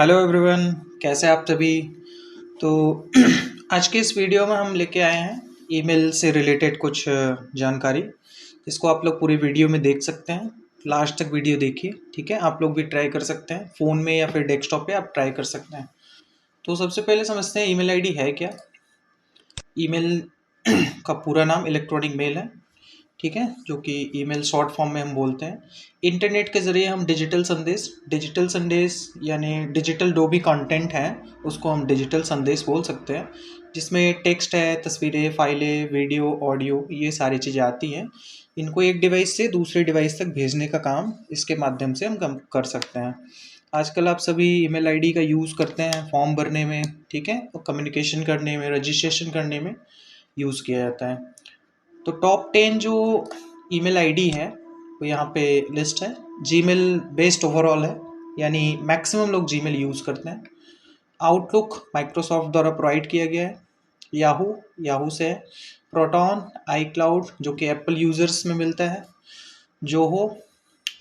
Hello everyone, कैसे आप सभी। तो आज के इस वीडियो में हम लेके आए हैं ईमेल से रिलेटेड कुछ जानकारी, जिसको आप लोग पूरी वीडियो में देख सकते हैं। लास्ट तक वीडियो देखिए, ठीक है। आप लोग भी ट्राई कर सकते हैं, फ़ोन में या फिर डेस्कटॉप पे आप ट्राई कर सकते हैं। तो सबसे पहले समझते हैं ईमेल आईडी है क्या। ईमेल का पूरा नाम इलेक्ट्रॉनिक मेल है, ठीक है, जो कि ईमेल शॉर्ट फॉर्म में हम बोलते हैं। इंटरनेट के ज़रिए हम डिजिटल संदेश यानी डिजिटल जो भी कंटेंट है उसको हम डिजिटल संदेश बोल सकते हैं, जिसमें टेक्स्ट है, तस्वीरें, फाइलें, वीडियो, ऑडियो, ये सारी चीज़ें आती हैं। इनको एक डिवाइस से दूसरे डिवाइस तक भेजने का काम इसके माध्यम से हम कर सकते हैं। आजकल आप सभी ईमेल आईडी का यूज़ करते हैं फॉर्म भरने में, ठीक है, और कम्युनिकेशन करने में, रजिस्ट्रेशन करने में यूज़ किया जाता है। तो टॉप 10 जो ईमेल आईडी है वो यहाँ पे लिस्ट है। जीमेल बेस्ड ओवरऑल है, यानी मैक्सिमम लोग जीमेल यूज़ करते हैं। आउटलुक माइक्रोसॉफ्ट द्वारा प्रोवाइड किया गया है। याहू से है। प्रोटॉन, आई क्लाउड जो कि एप्पल यूज़र्स में मिलता है। जोहो,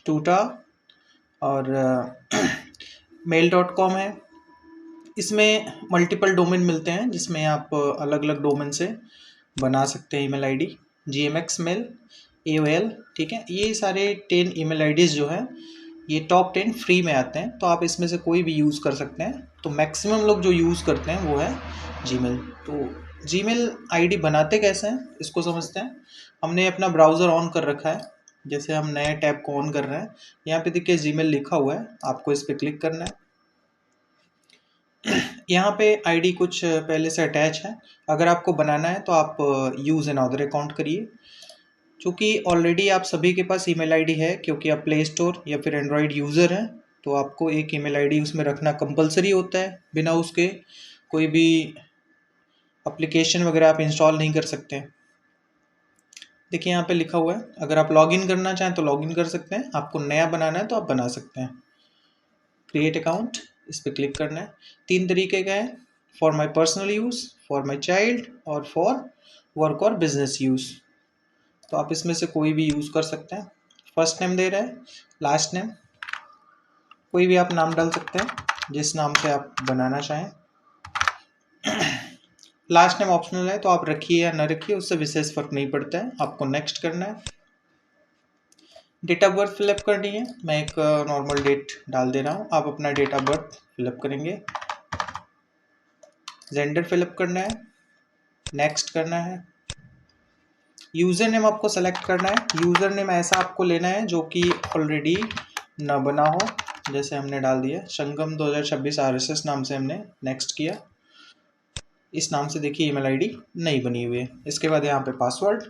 टूटा और mail.com है। इसमें मल्टीपल डोमेन मिलते हैं, जिसमें आप अलग अलग डोमेन से बना सकते हैं email ID. GMX mail, AOL, ठीक है। ये सारे 10 ईमेल आईडीज़ जो हैं ये टॉप 10 फ्री में आते हैं, तो आप इसमें से कोई भी यूज़ कर सकते हैं। तो मैक्सिमम लोग जो यूज़ करते हैं वो है जीमेल। तो जीमेल आईडी बनाते कैसे हैं इसको समझते हैं। हमने अपना ब्राउज़र ऑन कर रखा है, जैसे हम नए टैब को ऑन कर रहे हैं, यहाँ पे देखिए जीमेल लिखा हुआ है, आपको इस पर क्लिक करना है। यहाँ पे आईडी कुछ पहले से अटैच है। अगर आपको बनाना है तो आप यूज़ एन अदर अकाउंट करिए। चूँकि ऑलरेडी आप सभी के पास ईमेल आईडी है, क्योंकि आप प्ले स्टोर या फिर एंड्रॉयड यूज़र हैं, तो आपको एक ईमेल आईडी उसमें रखना कंपलसरी होता है। बिना उसके कोई भी एप्लीकेशन वगैरह आप इंस्टॉल नहीं कर सकते। देखिए यहाँ पे लिखा हुआ है, अगर आप लॉगिन करना चाहें तो लॉगिन कर सकते हैं, आपको नया बनाना है तो आप बना सकते हैं। क्रिएट अकाउंट, इस पर क्लिक करना है। 3 तरीके का है, for my personal use, for my child और फॉर वर्क और बिजनेस यूज़। तो आप इसमें से कोई भी यूज़ कर सकते हैं। फर्स्ट नेम दे रहा है, लास्ट नेम कोई भी आप नाम डाल सकते हैं जिस नाम से आप बनाना चाहें। लास्ट नेम ऑप्शनल है, तो आप रखिए या ना रखिए, उससे विशेष फर्क नहीं पड़ता है। आपको नेक्स्ट करना है। डेट ऑफ बर्थ फिलअप करनी है। मैं एक नॉर्मल डेट डाल दे रहा हूँ, आप अपना डेट ऑफ बर्थ फिलअप करेंगे। जेंडर फिलअप करना है, नेक्स्ट करना है। यूज़र नेम आपको सेलेक्ट करना है। यूज़र नेम ऐसा आपको लेना है जो कि ऑलरेडी न बना हो, जैसे हमने डाल दिया संगम 2026 RSS नाम से हमने नेक्स्ट किया। इस नाम से देखिए ईमेल आईडी नहीं बनी हुई है। इसके बाद यहाँ पे पासवर्ड,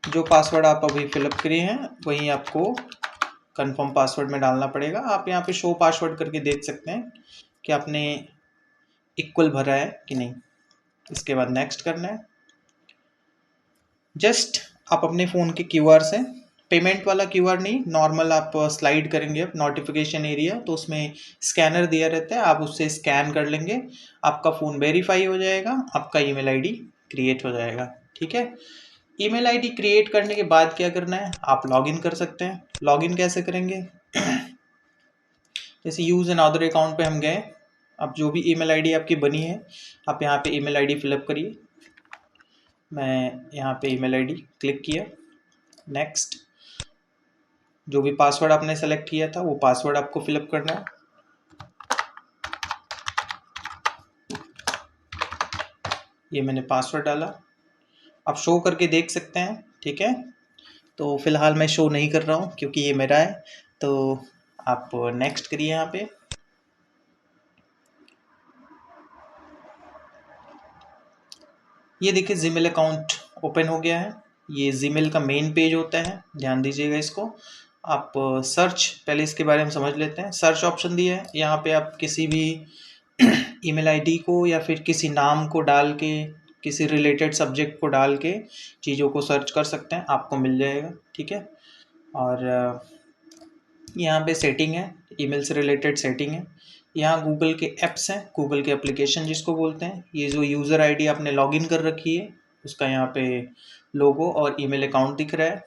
जो पासवर्ड आप अभी फिलअप किए हैं वही आपको कंफर्म पासवर्ड में डालना पड़ेगा। आप यहाँ पे शो पासवर्ड करके देख सकते हैं कि आपने इक्वल भरा है कि नहीं। इसके बाद नेक्स्ट करना है। जस्ट आप अपने फ़ोन के QR से, पेमेंट वाला QR नहीं, नॉर्मल आप स्लाइड करेंगे नोटिफिकेशन एरिया, तो उसमें स्कैनर दिया रहता है, आप उससे स्कैन कर लेंगे, आपका फ़ोन वेरीफाई हो जाएगा, आपका ईमेल आईडी क्रिएट हो जाएगा, ठीक है। ईमेल आईडी क्रिएट करने के बाद क्या करना है, आप लॉगिन कर सकते हैं। लॉगिन कैसे करेंगे, जैसे यूज़ एन अदर अकाउंट पे हम गए, अब जो भी ईमेल आईडी आपकी बनी है आप यहाँ पे ईमेल आईडी फिलअप करिए। मैं यहाँ पे ईमेल आईडी क्लिक किया, नेक्स्ट। जो भी पासवर्ड आपने सेलेक्ट किया था वो पासवर्ड आपको फिलअप करना है। ये मैंने पासवर्ड डाला, आप शो करके देख सकते हैं, ठीक है। तो फिलहाल मैं शो नहीं कर रहा हूँ क्योंकि ये मेरा है, तो आप नेक्स्ट करिए। यहाँ पे ये देखिए जीमेल अकाउंट ओपन हो गया है। ये जीमेल का मेन पेज होता है, ध्यान दीजिएगा इसको। आप सर्च, पहले इसके बारे में समझ लेते हैं। सर्च ऑप्शन दिया है, यहाँ पे आप किसी भी ईमेल आईडी को या फिर किसी नाम को डाल के, किसी रिलेटेड सब्जेक्ट को डाल के चीज़ों को सर्च कर सकते हैं, आपको मिल जाएगा, ठीक है। और यहाँ पे सेटिंग है, ईमेल से रिलेटेड सेटिंग है। यहाँ गूगल के ऐप्स हैं, गूगल के एप्लीकेशन जिसको बोलते हैं। ये जो यूज़र आईडी आपने लॉगिन कर रखी है उसका यहाँ पे लोगो और ईमेल अकाउंट दिख रहा है।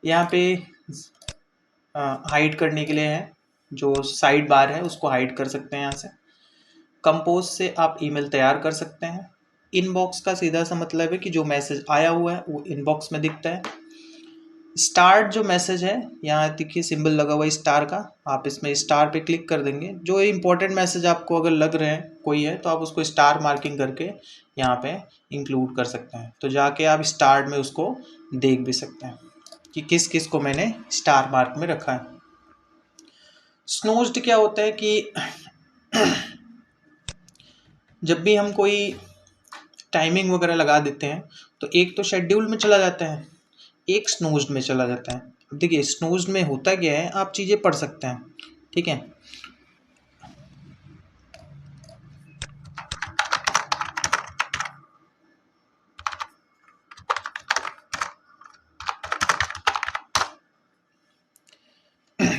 यहाँ पे हाइड करने के लिए है, जो साइड बार है उसको हाइड कर सकते हैं यहाँ से। कंपोज से आप ईमेल तैयार कर सकते हैं। इनबॉक्स का सीधा सा मतलब है कि जो मैसेज आया हुआ है वो इनबॉक्स में दिखता है। स्टार्ट जो मैसेज है, यहाँ देखिए सिंबल लगा हुआ है स्टार का, आप इसमें स्टार पे क्लिक कर देंगे। जो इंपॉर्टेंट मैसेज आपको अगर लग रहे हैं कोई है तो आप उसको स्टार मार्किंग करके यहाँ पे इंक्लूड कर सकते हैं। तो जाके आप स्टार्ट में उसको देख भी सकते हैं कि किस किस को मैंने स्टार मार्क में रखा है। स्नोज्ड क्या होता है कि जब भी हम कोई टाइमिंग वगैरह लगा देते हैं तो एक तो शेड्यूल में चला जाता है, एक स्नूज्ड में चला जाता है। अब देखिए स्नूज्ड में होता क्या है, आप चीज़ें पढ़ सकते हैं, ठीक है।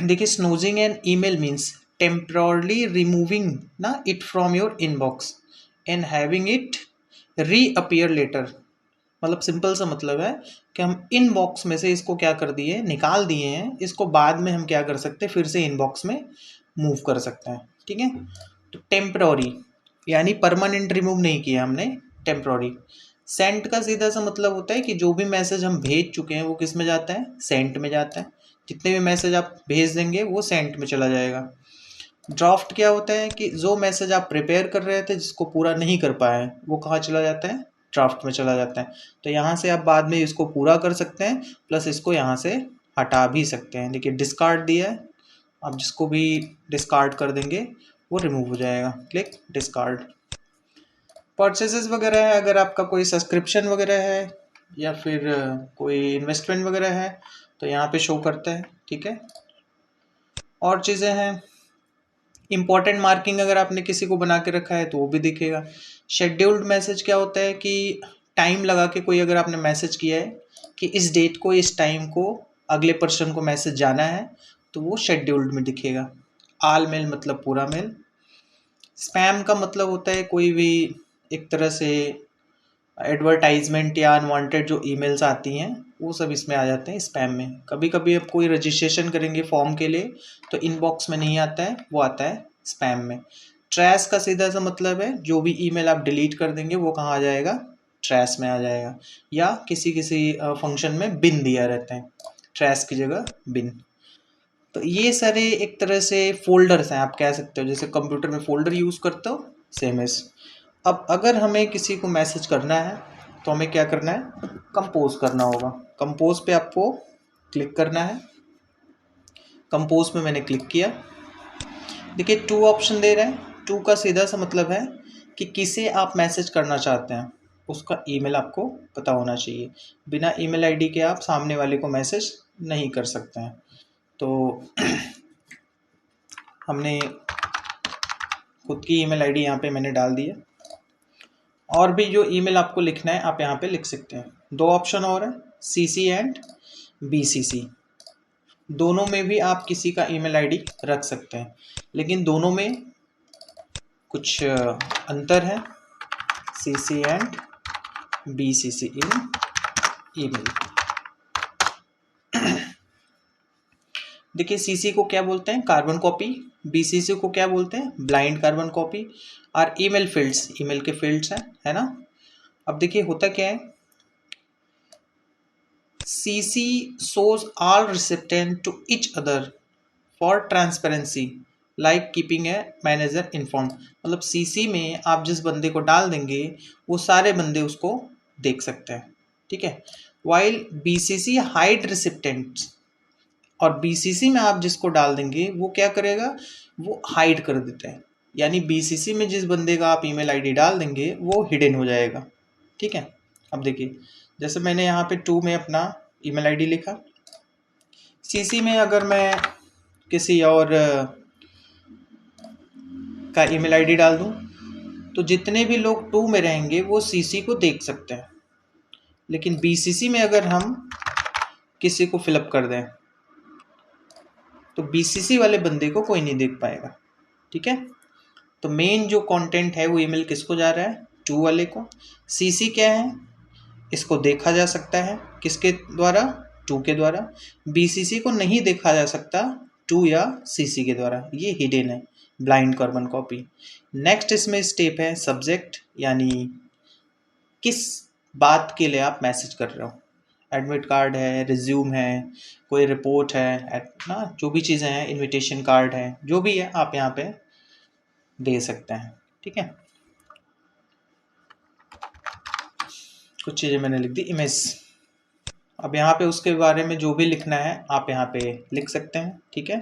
देखिए snoozing an email means temporarily removing ना it from your inbox and having it reappear later. मतलब सिंपल सा मतलब है कि हम इनबॉक्स में से इसको क्या कर दिए, निकाल दिए हैं, इसको बाद में हम क्या कर सकते हैं, फिर से इनबॉक्स में मूव कर सकते हैं, ठीक है। तो टेम्पररी यानी परमानेंट रिमूव नहीं किया हमने, टेम्पररी। सेंट का सीधा सा मतलब होता है कि जो भी मैसेज हम भेज चुके हैं वो किस में जाता है, सेंट में जाता है। जितने भी मैसेज आप भेज देंगे वो सेंट में चला जाएगा। ड्राफ्ट क्या होता है कि जो मैसेज आप प्रिपेयर कर रहे थे जिसको पूरा नहीं कर पाए वो कहाँ चला जाता है, ड्राफ्ट में चला जाता है। तो यहाँ से आप बाद में इसको पूरा कर सकते हैं, प्लस इसको यहाँ से हटा भी सकते हैं। देखिए डिस्कार्ड दिया है, आप जिसको भी डिस्कार्ड कर देंगे वो रिमूव हो जाएगा। Click discard. परचेसेस वगैरह है, अगर आपका कोई सब्सक्रिप्शन वगैरह है या फिर कोई इन्वेस्टमेंट वगैरह है तो यहाँ पे शो करता है, ठीक है। और चीज़ें हैं, इम्पॉर्टेंट मार्किंग अगर आपने किसी को बना के रखा है तो वो भी दिखेगा। शेड्यूल्ड मैसेज क्या होता है कि टाइम लगा के कोई अगर आपने मैसेज किया है कि इस डेट को इस टाइम को अगले पर्सन को मैसेज जाना है तो वो शेड्यूल्ड में दिखेगा। आल मेल मतलब पूरा मेल। स्पैम का मतलब होता है कोई भी एक तरह से एडवर्टाइजमेंट या अनवांटेड जो ईमेल्स आती हैं वो सब इसमें आ जाते हैं स्पैम में। कभी कभी आप कोई रजिस्ट्रेशन करेंगे फॉर्म के लिए तो इनबॉक्स में नहीं आता है, वो आता है स्पैम में। ट्रैश का सीधा सा मतलब है जो भी ईमेल आप डिलीट कर देंगे वो कहाँ आ जाएगा, ट्रैश में आ जाएगा। या किसी किसी फंक्शन में बिन दिया रहता है, ट्रैश की जगह बिन। तो ये सारे एक तरह से फोल्डर्स हैं, आप कह सकते हो जैसे कंप्यूटर में फोल्डर यूज़ करते हो सेम एस। अब अगर हमें किसी को मैसेज करना है तो हमें क्या करना है, कंपोज करना होगा। कंपोज पे आपको क्लिक करना है। कंपोज में मैंने क्लिक किया, देखिए 2 ऑप्शन दे रहे हैं। 2 का सीधा सा मतलब है कि किसे आप मैसेज करना चाहते हैं उसका ईमेल आपको पता होना चाहिए। बिना ईमेल आईडी के आप सामने वाले को मैसेज नहीं कर सकते हैं। तो हमने खुद की ईमेल आईडी यहाँ पे मैंने डाल दी है। और भी जो ईमेल आपको लिखना है आप यहाँ पे लिख सकते हैं। 2 ऑप्शन और है, CC एंड BCC। दोनों में भी आप किसी का ईमेल आईडी रख सकते हैं, लेकिन दोनों में कुछ अंतर है। CC and BCC in email. देखिए CC को क्या बोलते हैं, कार्बन कॉपी। BCC को क्या बोलते हैं, ब्लाइंड कार्बन कॉपी। और ईमेल फील्ड्स, ईमेल के फील्ड्स हैं, है ना। अब देखिए होता क्या है, CC shows all recipient to each other for transparency like keeping a manager informed। मतलब CC में आप जिस बंदे को डाल देंगे वो सारे बंदे उसको देख सकते हैं, ठीक है। while BCC hide recipients, और BCC में आप जिसको डाल देंगे वो क्या करेगा, वो हाइड कर देता है। यानी BCC में जिस बंदे का आप ईमेल आईडी डाल देंगे वो हिडन हो जाएगा, ठीक है। अब देखिए जैसे मैंने यहाँ पे 2 में अपना ईमेल आईडी लिखा, CC में अगर मैं किसी और का ईमेल आईडी डाल दूँ तो जितने भी लोग 2 में रहेंगे वो CC को देख सकते हैं। लेकिन BCC में अगर हम किसी को फिलअप कर दें तो BCC वाले बंदे को कोई नहीं देख पाएगा, ठीक है। तो मेन जो कंटेंट है वो ईमेल किसको जा रहा है, 2 वाले को। CC क्या है, इसको देखा जा सकता है किसके द्वारा, टू के द्वारा। BCC को नहीं देखा जा सकता टू या CC के द्वारा, ये हिडन है ब्लाइंड कार्बन कॉपी। नेक्स्ट इसमें स्टेप है सब्जेक्ट, यानी किस बात के लिए आप मैसेज कर रहे हो। एडमिट कार्ड है, रिज्यूम है, कोई रिपोर्ट है ना, जो भी चीज़ें हैं, इनविटेशन कार्ड है, जो भी है आप यहाँ पे दे सकते हैं। ठीक है, कुछ चीज़ें मैंने लिख दी। इमेज, अब यहाँ पे उसके बारे में जो भी लिखना है आप यहाँ पे लिख सकते हैं। ठीक है,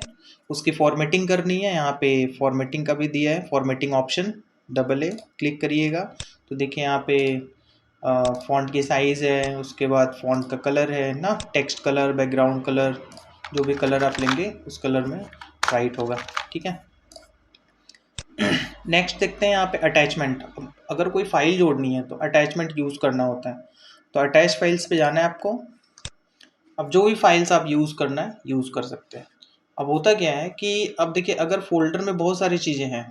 उसकी फॉर्मेटिंग करनी है, यहाँ पे फॉर्मेटिंग का भी दिया है, फॉर्मेटिंग ऑप्शन AA क्लिक करिएगा तो देखिए यहाँ पे फॉन्ट की साइज़ है, उसके बाद फॉन्ट का कलर है ना, टेक्स्ट कलर, बैकग्राउंड कलर, जो भी कलर आप लेंगे उस कलर में राइट होगा। ठीक है, नेक्स्ट देखते हैं यहाँ पे अटैचमेंट। अगर कोई फाइल जोड़नी है तो अटैचमेंट यूज़ करना होता है, तो अटैच फाइल्स पे जाना है आपको। अब जो भी फाइल्स आप यूज़ करना है यूज़ कर सकते हैं। अब होता क्या है कि अब देखिए, अगर फोल्डर में बहुत सारी चीज़ें हैं,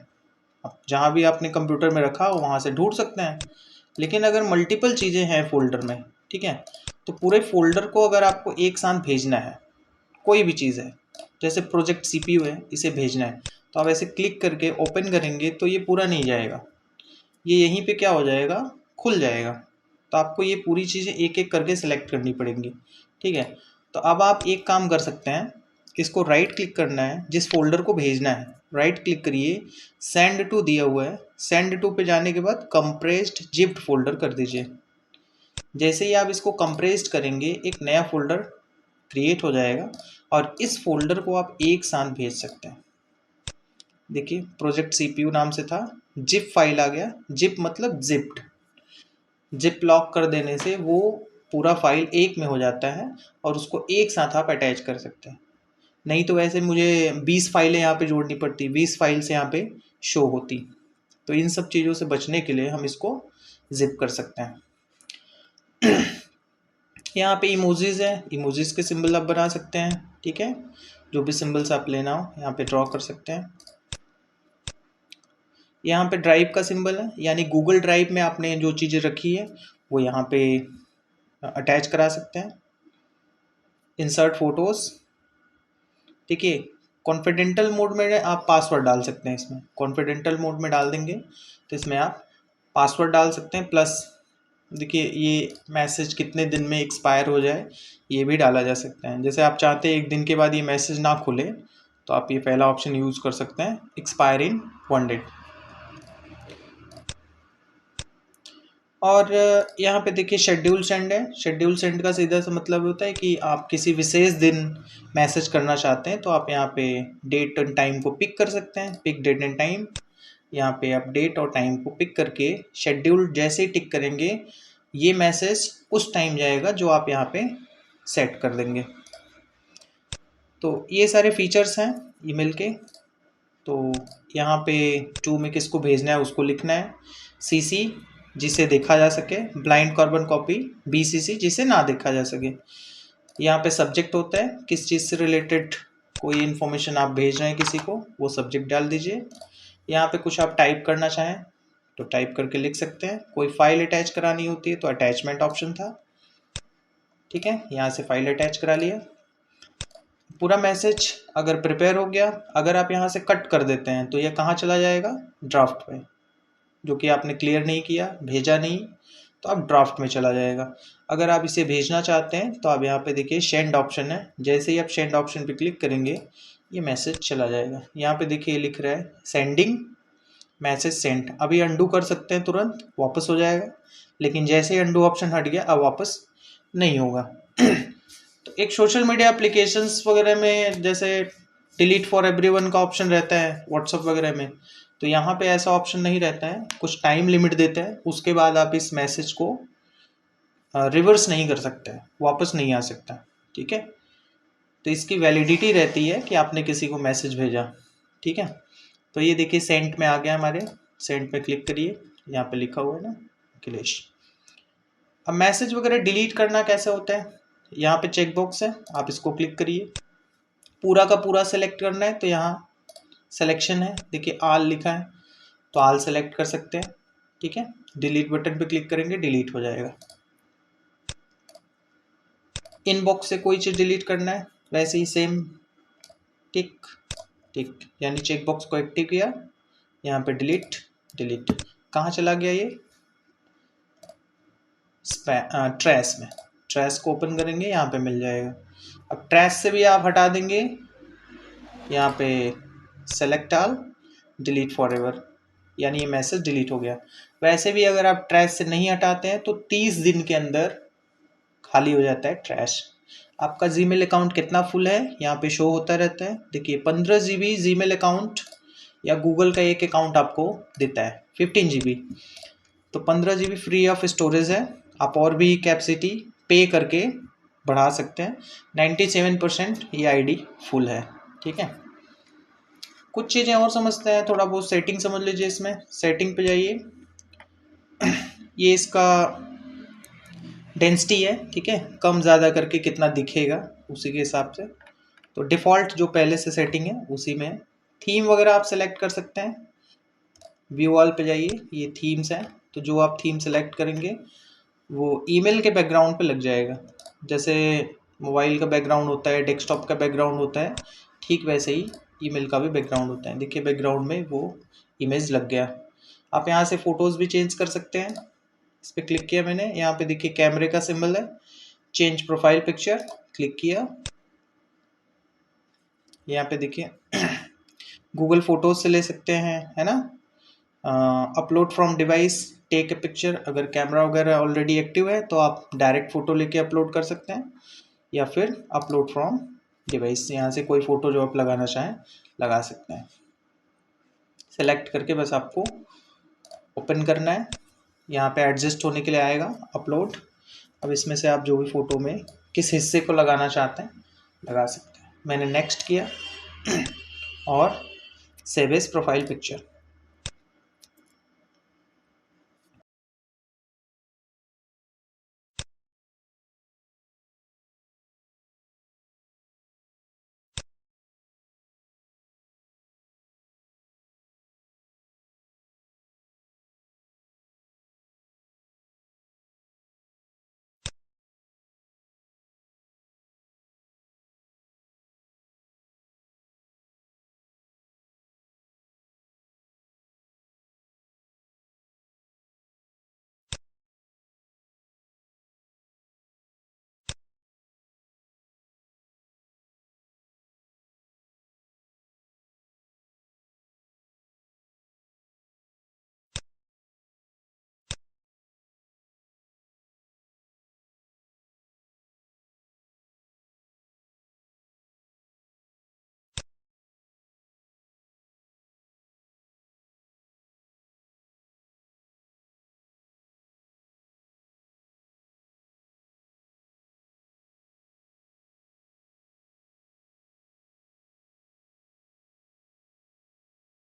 अब जहाँ भी आपने कंप्यूटर में रखा हो वहाँ से ढूंढ सकते हैं, लेकिन अगर मल्टीपल चीज़ें हैं फोल्डर में, ठीक है, तो पूरे फोल्डर को अगर आपको एक साथ भेजना है, कोई भी चीज़ है, जैसे प्रोजेक्ट CPU है, इसे भेजना है, तो आप ऐसे क्लिक करके ओपन करेंगे तो ये पूरा नहीं जाएगा, ये यहीं पे क्या हो जाएगा, खुल जाएगा। तो आपको ये पूरी चीज़ें एक एक करके सिलेक्ट करनी पड़ेंगी। ठीक है, तो अब आप एक काम कर सकते हैं, इसको राइट क्लिक करना है, जिस फोल्डर को भेजना है राइट क्लिक करिए, सेंड टू दिया हुआ है, सेंड टू पे जाने के बाद कंप्रेस्ड जिप्ड फोल्डर कर दीजिए। जैसे ही आप इसको कंप्रेस्ड करेंगे एक नया फोल्डर क्रिएट हो जाएगा और इस फोल्डर को आप एक साथ भेज सकते हैं। देखिए प्रोजेक्ट CPU नाम से था, जिप फाइल आ गया, जिप मतलब जिप्ड, जिप लॉक कर देने से वो पूरा फाइल एक में हो जाता है और उसको एक साथ आप अटैच कर सकते हैं। नहीं तो वैसे मुझे 20 फाइलें यहाँ पे जोड़नी पड़ती, 20 फाइल्स यहाँ पे शो होती। तो इन सब चीज़ों से बचने के लिए हम इसको जिप कर सकते हैं। यहाँ पे इमोजीज है, इमोजीज के सिंबल आप बना सकते हैं। ठीक है, जो भी सिंबल्स आप लेना हो यहाँ पे ड्रॉ कर सकते हैं। यहाँ पे ड्राइव का सिंबल है, यानी गूगल ड्राइव में आपने जो चीज़ें रखी है वो यहाँ पे अटैच करा सकते हैं। इंसर्ट फोटोज़, देखिए कॉन्फिडेंशियल मोड में आप पासवर्ड डाल सकते हैं, इसमें कॉन्फिडेंशियल मोड में डाल देंगे तो इसमें आप पासवर्ड डाल सकते हैं। प्लस देखिए ये मैसेज कितने दिन में एक्सपायर हो जाए ये भी डाला जा सकता है। जैसे आप चाहते हैं 1 दिन के बाद ये मैसेज ना खुले तो आप ये पहला ऑप्शन यूज़ कर सकते हैं, एक्सपायर इन 1 डे। और यहाँ पे देखिए शेड्यूल सेंड है, शेड्यूल सेंड का सीधा सा मतलब होता है कि आप किसी विशेष दिन मैसेज करना चाहते हैं तो आप यहाँ पे डेट एंड टाइम को पिक कर सकते हैं, पिक डेट एंड टाइम। यहाँ पे आप डेट और टाइम को पिक करके शेड्यूल जैसे ही टिक करेंगे ये मैसेज उस टाइम जाएगा जो आप यहाँ पे सेट कर देंगे। तो ये सारे फीचर्स हैं ईमेल के। तो यहाँ पे टू में किसको भेजना है उसको लिखना है, CC जिसे देखा जा सके, ब्लाइंड कार्बन कॉपी BCC जिसे ना देखा जा सके। यहाँ पे सब्जेक्ट होता है, किस चीज़ से रिलेटेड कोई इन्फॉर्मेशन आप भेज रहे हैं किसी को, वो सब्जेक्ट डाल दीजिए। यहाँ पे कुछ आप टाइप करना चाहें तो टाइप करके लिख सकते हैं। कोई फाइल अटैच करानी होती है तो अटैचमेंट ऑप्शन था। ठीक है, यहाँ से फाइल अटैच करा लिया। पूरा मैसेज अगर प्रिपेयर हो गया, अगर आप यहाँ से कट कर देते हैं तो यह कहाँ चला जाएगा, ड्राफ्ट में, जो कि आपने क्लियर नहीं किया, भेजा नहीं, तो अब ड्राफ्ट में चला जाएगा। अगर आप इसे भेजना चाहते हैं तो आप यहाँ पे देखिए सेंड ऑप्शन है, जैसे ही आप सेंड ऑप्शन पे क्लिक करेंगे ये मैसेज चला जाएगा। यहाँ पे देखिए लिख रहा है सेंडिंग मैसेज सेंड। अभी अंडू कर सकते हैं, तुरंत वापस हो जाएगा, लेकिन जैसे ही अंडू ऑप्शन हट गया अब वापस नहीं होगा। तो एक सोशल मीडिया एप्लीकेशंस वगैरह में जैसे डिलीट फॉर एवरीवन का ऑप्शन रहता है व्हाट्सअप वगैरह में, तो यहाँ पे ऐसा ऑप्शन नहीं रहता है, कुछ टाइम लिमिट देते हैं, उसके बाद आप इस मैसेज को रिवर्स नहीं कर सकते, वापस नहीं आ सकता। ठीक है, तो इसकी वैलिडिटी रहती है कि आपने किसी को मैसेज भेजा। ठीक है, तो ये देखिए सेंट में आ गया हमारे, सेंट पे क्लिक करिए, यहाँ पे लिखा हुआ है ना अखिलेश। अब मैसेज वगैरह डिलीट करना कैसे होता है, यहाँ पे चेक बॉक्स है, आप इसको क्लिक करिए, पूरा का पूरा सेलेक्ट करना है तो यहाँ सिलेक्शन है, देखिए आल लिखा है तो आल सेलेक्ट कर सकते हैं। ठीक है, डिलीट बटन पे क्लिक करेंगे डिलीट हो जाएगा। इनबॉक्स से कोई चीज़ डिलीट करना है, वैसे ही सेम टिक टिक, यानी चेक बॉक्स को एक्टिव किया, यहाँ पे डिलीट डिलीट। कहाँ चला गया ये? ट्रैश में। ट्रैश को ओपन करेंगे, यहाँ पे मिल जाएगा। अब ट्रैश से भी आप हटा देंगे, यहाँ पे select all, delete for ever, यानी ये मैसेज डिलीट हो गया। वैसे भी अगर आप ट्रैश से नहीं हटाते हैं तो 30 दिन के अंदर खाली हो जाता है ट्रैश। आपका जीमेल अकाउंट कितना फुल है यहाँ पे शो होता रहता है। देखिए 15 GB जीमेल अकाउंट या गूगल का एक अकाउंट आपको देता है 15 GB, तो 15 GB फ्री ऑफ स्टोरेज है। आप और भी कैपेसिटी पे करके बढ़ा सकते हैं। 97% ये आईडी फुल है, ठीक है। कुछ चीज़ें और समझते हैं, थोड़ा बहुत सेटिंग समझ लीजिए। इसमें सेटिंग पे जाइए, ये इसका डेंसिटी है, ठीक है, कम ज़्यादा करके कितना दिखेगा उसी के हिसाब से। तो डिफ़ॉल्ट जो पहले से सेटिंग है उसी में। थीम वगैरह आप सेलेक्ट कर सकते हैं। व्यू ऑल पे जाइए, ये थीम्स हैं, तो जो आप थीम सेलेक्ट करेंगे वो ईमेल के बैकग्राउंड पे लग जाएगा। जैसे मोबाइल का बैकग्राउंड होता है, डेस्कटॉप का बैकग्राउंड होता है, ठीक वैसे ही ईमेल का भी बैकग्राउंड होता है। देखिए बैकग्राउंड में वो इमेज लग गया। आप यहाँ से फ़ोटोज़ भी चेंज कर सकते हैं। इस पर क्लिक किया मैंने, यहाँ पे देखिए कैमरे का सिंबल है, चेंज प्रोफाइल पिक्चर, क्लिक किया। यहाँ पे देखिए गूगल फोटोज से ले सकते हैं, है ना। Upload from device, take a picture, अगर कैमरा वगैरह ऑलरेडी एक्टिव है तो आप डायरेक्ट फ़ोटो लेके अपलोड कर सकते हैं, या फिर अपलोड फ्रॉम डिवाइस, यहाँ से कोई फ़ोटो जो आप लगाना चाहें लगा सकते हैं। सेलेक्ट करके बस आपको ओपन करना है, यहाँ पे एडजस्ट होने के लिए आएगा अपलोड। अब इसमें से आप जो भी फ़ोटो में किस हिस्से को लगाना चाहते हैं लगा सकते हैं। मैंने नेक्स्ट किया और सेव एज प्रोफाइल पिक्चर।